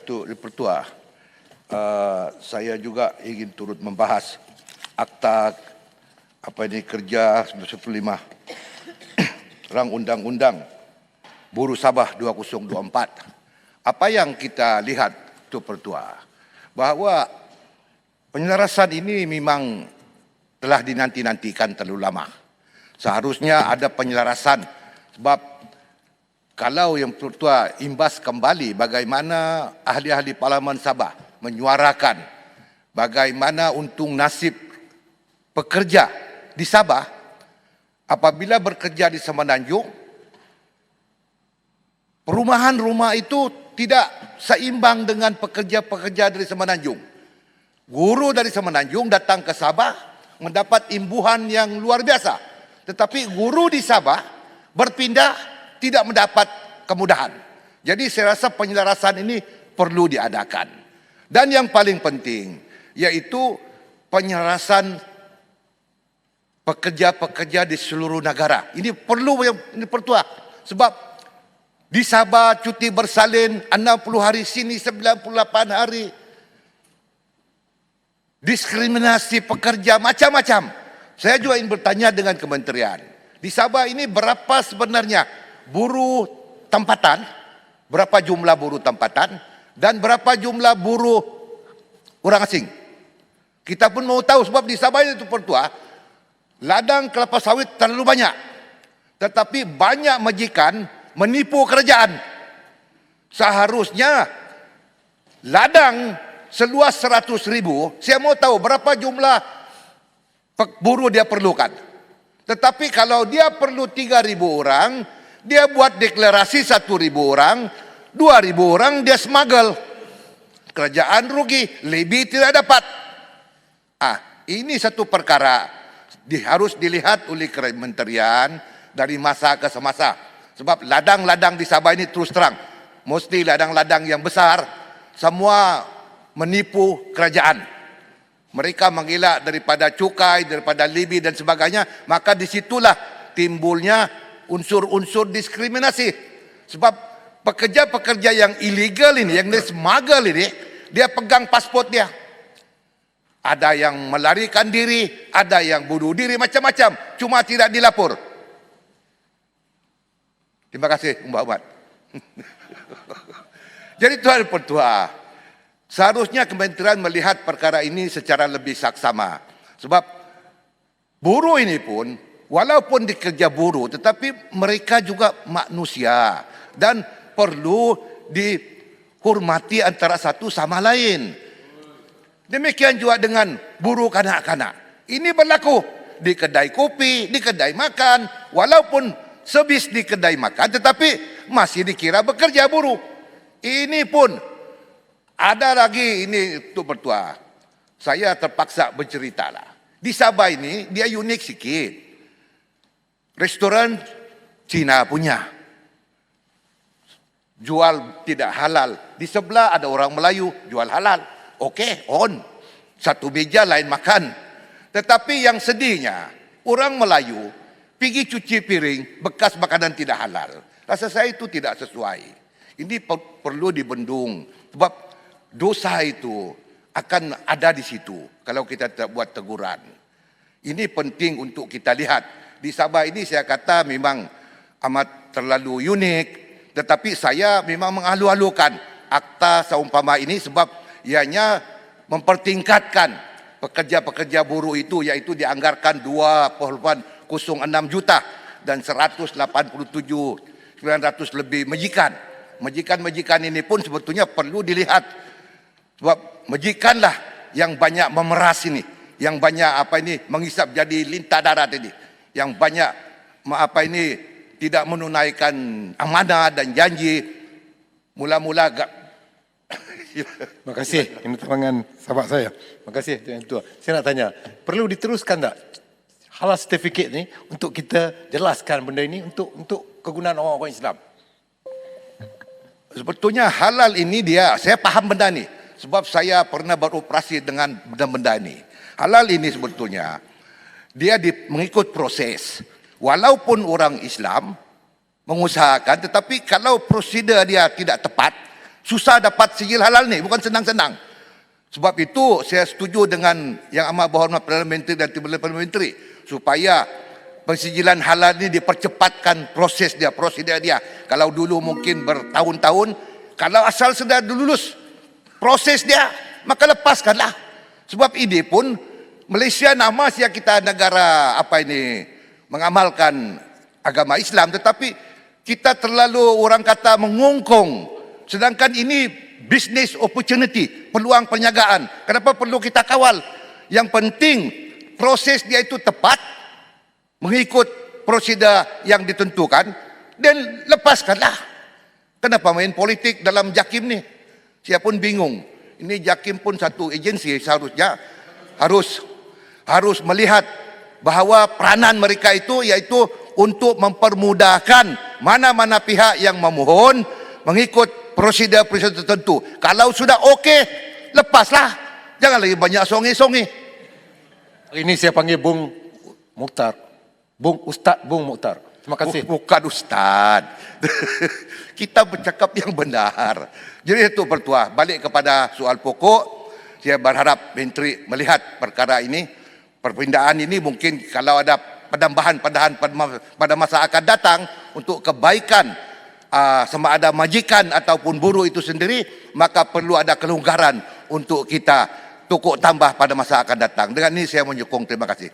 Datuk Pertua, saya juga ingin turut membahas Akta Kerja 95 Rang Undang-Undang Buruh Sabah 2024. Apa yang kita lihat, Datuk Pertua, bahawa penyelarasan ini memang telah dinanti-nantikan terlalu lama. Seharusnya ada penyelarasan, sebab kalau yang Pertua imbas kembali bagaimana ahli-ahli Parlimen Sabah menyuarakan bagaimana untung nasib pekerja di Sabah apabila bekerja di Semenanjung, perumahan rumah itu tidak seimbang dengan pekerja-pekerja dari Semenanjung. Guru dari Semenanjung datang ke Sabah mendapat imbuhan yang luar biasa. Tetapi guru di Sabah berpindah tidak mendapat kemudahan. Jadi saya rasa penyelarasan ini perlu diadakan. Dan yang paling penting yaitu penyelarasan pekerja-pekerja di seluruh negara. Ini perlu yang Pertua. Sebab di Sabah cuti bersalin 60 hari, sini 98 hari. Diskriminasi pekerja macam-macam. Saya juga ingin bertanya dengan kementerian. Di Sabah ini berapa sebenarnya buruh tempatan, berapa jumlah buruh tempatan, dan berapa jumlah buruh orang asing. Kita pun mau tahu sebab di Sabah itu Pertua, ladang kelapa sawit terlalu banyak. Tetapi banyak majikan menipu kerajaan. Seharusnya ladang seluas 100,000, saya mau tahu berapa jumlah buruh dia perlukan. Tetapi kalau dia perlu 3,000 orang, dia buat deklarasi 1,000 orang, 2,000 orang dia smuggle. Kerajaan rugi, lebih tidak dapat. Ini satu perkara harus dilihat oleh kementerian dari masa ke semasa. Sebab ladang-ladang di Sabah ini terus terang, mesti ladang-ladang yang besar, semua menipu kerajaan. Mereka mengelak daripada cukai, daripada lebih dan sebagainya, maka disitulah timbulnya unsur-unsur diskriminasi. Sebab pekerja-pekerja yang ilegal ini, yang smuggle ini, dia pegang pasport dia. Ada yang melarikan diri, ada yang bunuh diri, macam-macam. Cuma tidak dilapor. Terima kasih, Mbak Ahmad. Jadi Tuan Pertua, seharusnya kementerian melihat perkara ini secara lebih saksama. Sebab buruh ini pun, walaupun dikerja buruh, tetapi mereka juga manusia dan perlu dihormati antara satu sama lain. Demikian juga dengan buruh kanak-kanak. Ini berlaku di kedai kopi, di kedai makan, walaupun sebis di kedai makan, tetapi masih dikira bekerja buruh. Ini pun ada lagi, ini Tuk Pertua. Saya terpaksa berceritalah. Di Sabah ini dia unik sikit. Restoran Cina punya, jual tidak halal. Di sebelah ada orang Melayu jual halal. Okey, on. Satu meja lain makan. Tetapi yang sedihnya, orang Melayu pergi cuci piring bekas makanan tidak halal. Rasa saya itu tidak sesuai. Ini perlu dibendung. Sebab dosa itu akan ada di situ kalau kita tidak buat teguran. Ini penting untuk kita lihat. Di Sabah ini saya kata memang amat terlalu unik, tetapi saya memang mengalu-alukan akta seumpama ini sebab ianya mempertingkatkan pekerja-pekerja buruh itu, iaitu dianggarkan 2,06 juta dan 187,900 lebih majikan. Majikan-majikan ini pun sebetulnya perlu dilihat sebab majikanlah yang banyak memeras ini, yang banyak menghisap jadi lintah darat ini, yang banyak tidak menunaikan amanah dan janji. Mula-mula Terima kasih. Ini terangan sahabat saya. Terima kasih Tuan Ketua. Saya nak tanya, perlu diteruskan tak halal sertifikat ni untuk kita jelaskan benda ini untuk kegunaan orang-orang Islam? Sebetulnya halal ini saya faham benda ni sebab saya pernah beroperasi dengan benda-benda ini. Halal ini sebetulnya dia mengikut proses. Walaupun orang Islam mengusahakan, tetapi kalau prosedur dia tidak tepat, Susah dapat sijil halal ni, bukan senang-senang. Sebab itu saya setuju dengan Yang Amat Berhormat Perdana Menteri dan Timbalan Perdana Menteri supaya pensijilan halal ni dipercepatkan prosedur dia. Kalau dulu mungkin bertahun-tahun, kalau asal sudah lulus proses dia, maka lepaskanlah. Sebab ini pun Malaysia nama siap kita negara mengamalkan agama Islam, tetapi kita terlalu orang kata mengungkung. Sedangkan ini business opportunity, peluang perniagaan. Kenapa perlu kita kawal? Yang penting proses dia itu tepat, mengikut prosedur yang ditentukan, dan lepaskanlah. Kenapa main politik dalam JAKIM ni? Saya pun bingung. Ini JAKIM pun satu agensi, seharusnya harus melihat bahawa peranan mereka itu iaitu untuk mempermudahkan mana-mana pihak yang memohon mengikut prosedur-prosedur tertentu. Kalau sudah okey, lepaslah. Jangan lagi banyak songi-songi. Hari ini saya panggil Bung Mukhtar. Ustaz Bung Mukhtar. Terima kasih. Bukan Ustaz. Kita bercakap yang benar. Jadi itu Pertua, balik kepada soal pokok, saya berharap Menteri melihat perkara ini. Perpindahan ini mungkin kalau ada penambahan pada masa akan datang untuk kebaikan sama ada majikan ataupun buruh itu sendiri, maka perlu ada kelonggaran untuk kita tukuk tambah pada masa akan datang. Dengan ini saya menyokong. Terima kasih.